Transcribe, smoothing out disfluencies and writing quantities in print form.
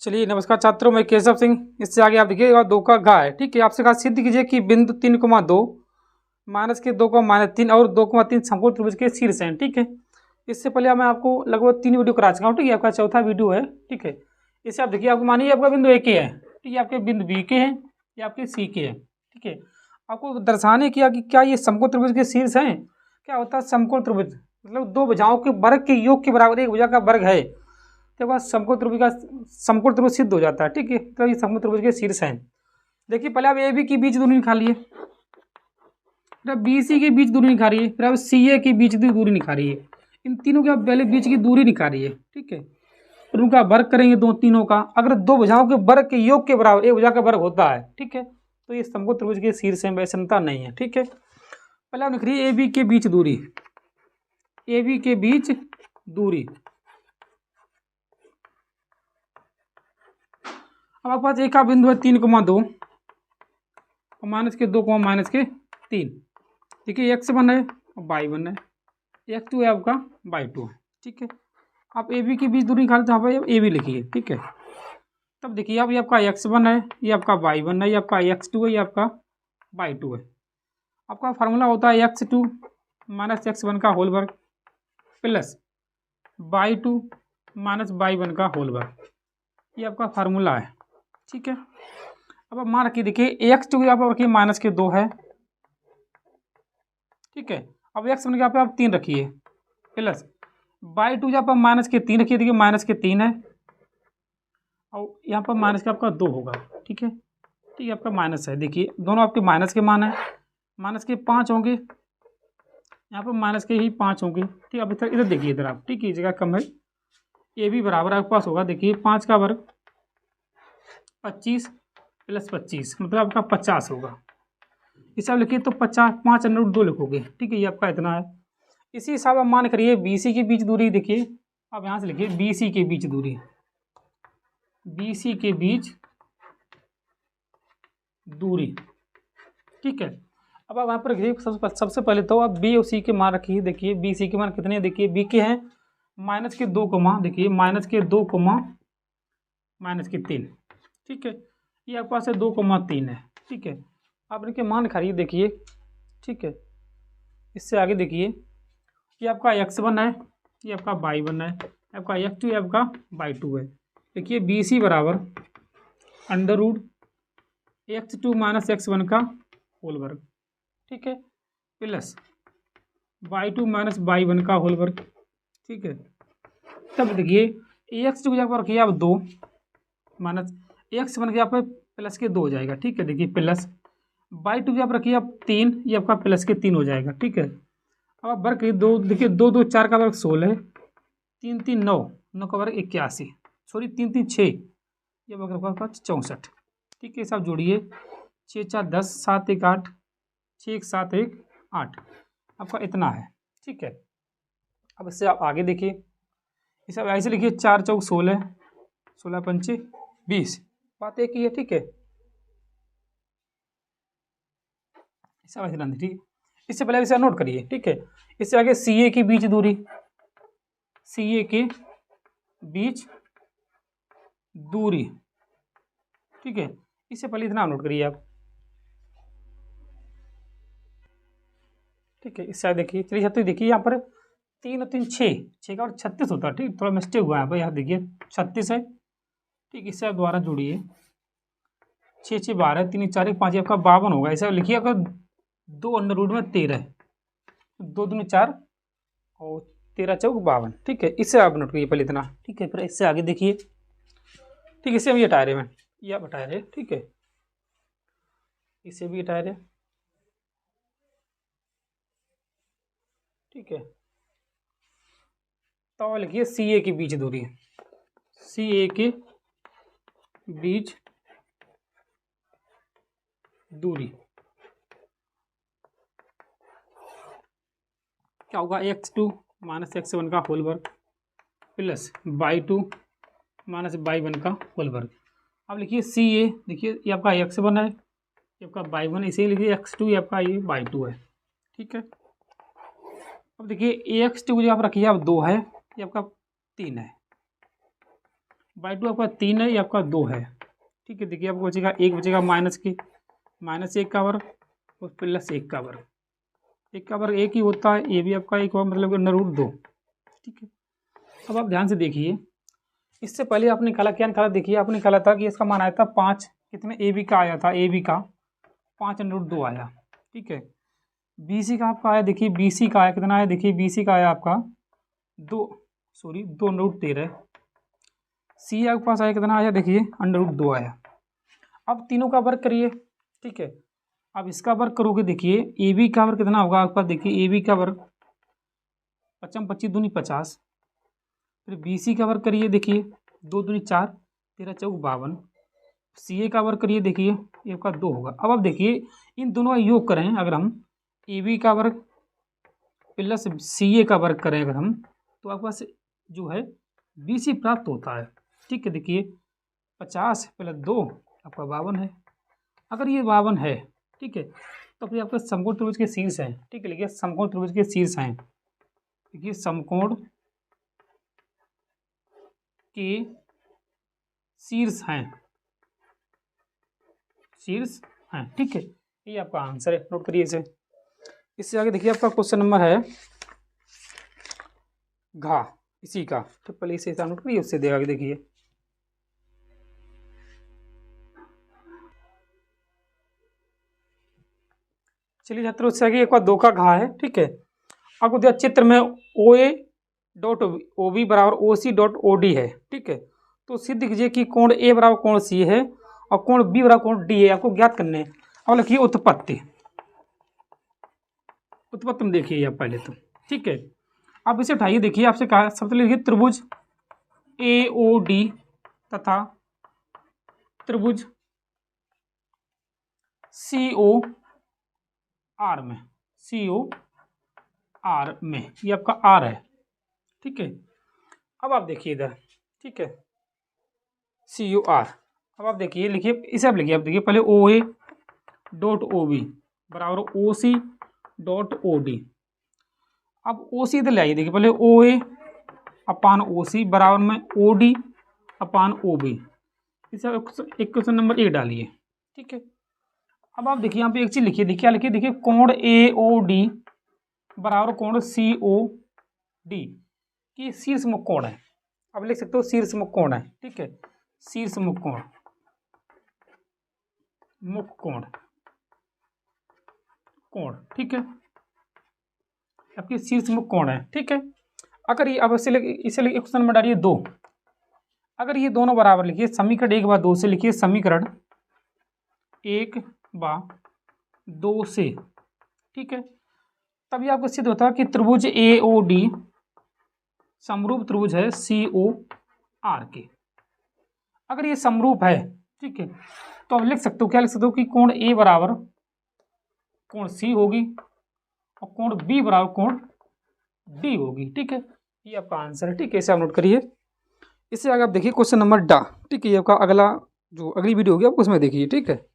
चलिए नमस्कार छात्रों, मैं केशव सिंह। इससे आगे आप देखिएगा 2 का घा है। ठीक है, आपसे कहा सिद्ध कीजिए कि बिंदु 3,2 माइनस के 2,-3 और 2,3 समकोण त्रिभुज के शीर्ष हैं। ठीक है, इससे पहले मैं आपको लगभग 3 वीडियो करा चुका हूँ। ठीक है, आपका चौथा वीडियो है। ठीक है, इससे आप देखिए, आपको मानिए आपका बिंदु ए के है, ठीक है, आपके बिंदु बी के हैं, ये आपके सी के हैं। ठीक है, आपको दर्शाने किया कि क्या ये समकोण त्रिभुज के शीर्ष हैं। क्या होता है समकोण त्रिभुज, मतलब दो भुजाओं के वर्ग के योग के बराबर एक भुजा का वर्ग है, तो बाद समकोण त्रिभुज सिद्ध हो जाता है। ठीक है, तो ये समकोण त्रिभुज के शीर्ष हैं। देखिए पहले आप ए बी के बीच दूरी निकालिए, फिर आप बी सी के बीच दूरी निकालिए, फिर आप सी ए के बीच की दूरी निकालिए। इन तीनों के आप पहले बीच की दूरी निकालिए। ठीक है, फिर उनका वर्ग करेंगे दो तीनों का। अगर दो भुजाओं के वर्ग के योग के बराबर एक भुजा का वर्ग होता है, ठीक है, तो ये समकोण त्रिभुज के शीर्ष हैं, वैषमता नहीं है। ठीक है, पहले आप लिखिए ए बी के बीच दूरी, ए बी के बीच दूरी। अब आपके पास एक का बिंदु है 3,2 माइनस के 2, -3। देखिए x1 है और y1 है, x2 है आपका, y2 है। ठीक है, आप ए बी के बीच दूरी निकालते हैं, यहाँ पर ए बी लिखिए। ठीक है, तब देखिए अब ये आपका x1 है, ये आपका y1 है, ये आपका x2 है, ये आपका y2 है। आपका फार्मूला होता है x2 - x1 का होल वर्ग प्लस y2 - y1 का होल वर्ग, ये आपका फार्मूला है। ठीक है, अब आप मान रखिए, देखिए x2 यहाँ पर रखिए -2 है। ठीक है, अब x1 के यहाँ पे आप 3 रखिए प्लस y2 यहाँ पर -3 रखिए, देखिए -3 है, और यहाँ पर माइनस का आपका 2 होगा। ठीक है, ठीक है, आपका माइनस है। देखिए दोनों आपके माइनस के मान है, माइनस के 5 होंगे, यहाँ पर माइनस के ही 5 होंगे। ठीक है, अब इधर देखिए, इधर आप, ठीक है, जगह कम है, ये भी बराबर आपके पास होगा। देखिए 5 का वर्ग 25 + 25 मतलब आपका 50 होगा। इसे आप लिखिए तो 50 5√2 लिखोगे। ठीक है, ये आपका इतना है। इसी हिसाब आप मान करिए बी सी के बीच दूरी। देखिए आप यहाँ से लिखिए बी सी के बीच दूरी, बी सी के बीच दूरी। ठीक है, अब आप वहाँ पर देखिए सबसे पहले तो आप बी और सी के मान रखिए। देखिए बी सी के मान कितने हैं, देखिए बी के हैं -2, देखिए -2, -3। ठीक है, ये आपके पास है 2,3 है। ठीक है, आप इनके मान खाइए। देखिए ठीक है, इससे आगे देखिए, ये आपका x1 है, ये आपका y1 है, आपका x2 है, आपका y2 है। देखिए बी सी बराबर √x2 - x1 का होल वर्ग, ठीक है, प्लस y2 - y1 का होल वर्ग। ठीक है, तब देखिए x2 की जगह रखिए आप 2 माइनस x1 के यहाँ पे प्लस के 2 हो जाएगा। ठीक है, देखिए प्लस y2 की आप रखिए आप 3, ये आपका प्लस के 3 हो जाएगा। ठीक है, अब आप वर्ग करिए 2, देखिए 2 2 4 का वर्ग 16, 3 3 9, 9 का वर्ग 81, सॉरी 3 3 6, ये वर्ग आपका 64। ठीक है, सब जोड़िए 6 4 10, 7 1 8, 6 1 7 1 8, आपका इतना है। ठीक है, अब इससे आप आगे देखिए, इसे आप ऐसे लिखिए 4 चौक 16, 16 पंचे 20, बात एक ही है। ठीक है, इसे ऐसे डाल दीजिए। इससे पहले इसे नोट करिए। ठीक है, इससे आगे सी ए के बीच दूरी, सी ए के बीच दूरी। ठीक है, इससे पहले इतना नोट करिए आप। ठीक है, इससे देखिए, चलिए 36 देखिए, यहाँ पर 3 और 3 6 का और 36 होता है। ठीक, थोड़ा मिस्टेक हुआ है भाई, यहाँ देखिए 36 है। ठीक, इससे आप दोबारा जोड़िए, 6 6 12, 3 4 1 5, आपका 52 होगा। ऐसा लिखिए, आपका 2 में 13, 2 दूनी 4 और 13 चौक 52। ठीक है, इससे आप नोट करिए पहले इतना। ठीक है, फिर इससे आगे देखिए। ठीक है, इससे हम ये हटा रहे हैं, ये आप हटा रहे। ठीक है, इसे भी हटा रहे। ठीक है, तो लिखिए सी ए के बीच दूरी, सी ए के बीच दूरी क्या होगा, x2 - x1 का होल वर्ग प्लस y2 - y1 का होल वर्ग। अब लिखिए सी ए, देखिए ये आपका x1 है, ये आपका y1 है, इसे लिखिए x2, ये आपका ये y2 है। ठीक है, अब देखिए x2 जो आप रखिए आप 2 है, ये आपका 3 है, बाई 2 आपका 3 है, ये आपका 2 है। ठीक है, देखिए आपको बचेगा 1 बचेगा -1 का वर्ग और +1 का वर्ग। 1 का वर्ग 1 ही होता है, ये भी आपका 1 होगा, मतलब √2। ठीक है, अब आप ध्यान से देखिए, इससे पहले आपने निकाला क्या निकाला, देखिए आपने निकाला था कि इसका मान आया था 5, कितने ए बी का आया था, ए बी का 5√2 आया। ठीक है, बी सी का आपका आया, देखिए बी सी का आया कितना आया, देखिए बी सी का आया आपका 2√13। सी आपके पास आया कितना आया, देखिए √2 आया। अब तीनों का वर्ग करिए। ठीक है, अब इसका वर्ग करोगे, देखिए ए बी का वर्ग कितना होगा आपके पास, देखिए ए बी का वर्ग 5 25 दूनी 50, फिर बी सी का वर्ग करिए, देखिए 2 दूनी 4, 13 चौक 52, सी ए का वर्ग करिए, देखिए ये आपका 2 होगा। अब आप देखिए इन दोनों का योग करें अगर हम, ए बी का वर्ग प्लस सी ए का वर्ग करें अगर हम, तो आपके पास जो है बी सी प्राप्त होता है। ठीक है, देखिए 50 + 2 आपका 52 है। अगर ये 52 है, ठीक है, तो फिर आपके समकोण त्रिभुज के शीर्ष हैं। ठीक है, लिखिए समकोण त्रिभुज के शीर्ष हैं। देखिए समकोण के शीर्ष हैं, शीर्ष हैं। ठीक है, ये आपका आंसर है, नोट करिए इसे। इससे आगे देखिए आपका क्वेश्चन नंबर है घा, इसी का ट्रिपल इसे नोट करिए, उससे देगा देखिए। चलिए छात्रों, उससे आगे एक बार 2 का घा है। ठीक है, आपको दिया चित्र में OA.OB बराबर OC.OD है। ठीक है, तो सिद्ध कीजिए कि कोण A बराबर कोण C है और कोण B बराबर कोण D है, आपको ज्ञात करने हैं। अब लिखिए उत्पत्ति में देखिए आप पहले तो। ठीक है, आप इसे उठाइए, देखिए आपसे कहा सबसे लिखिए त्रिभुज AOD तथा त्रिभुज COR में, ये आपका R है। ठीक है, अब आप देखिए इधर। ठीक है, COR, अब आप देखिए, लिखिए इसे, आप लिखिए, आप देखिए पहले OA.OB बराबर OC.OD। अब OC इधर ले आइए, देखिए पहले OA/OC बराबर में OD/OB। इसे एक क्वेश्चन नंबर 1 डालिए। ठीक है, अब आप देखिए यहाँ पे एक चीज लिखिए, देखिए क्या लिखिए, देखिए कोण AOD बराबर कोण COD की शीर्ष मुख कोण है। अब लिख सकते हो शीर्ष मुख कोण है। ठीक है, शीर्ष मुख कोण, मुख कोण, कोण। ठीक है, आपकी शीर्ष मुख कोण है। ठीक है, अगर ये, अब इसे क्वेश्चन में डालिए 2। अगर ये दोनों बराबर, लिखिए समीकरण 1/2 से, लिखिए समीकरण 1/2 से। ठीक है, तभी आपको सिद्ध होता है कि त्रिभुज AOD समरूप त्रिभुज है COR के। अगर ये समरूप है, ठीक है, तो आप लिख सकते हो, क्या लिख सकते हो कि कोण A बराबर कोण C होगी और कोण B बराबर कोण D होगी। ठीक है, ये आपका आंसर है। ठीक है, इसे आप नोट करिए। इससे आगे आप देखिए क्वेश्चन नंबर डा। ठीक है, ये आपका अगला जो अगली वीडियो होगी आप उसमें देखिए। ठीक है।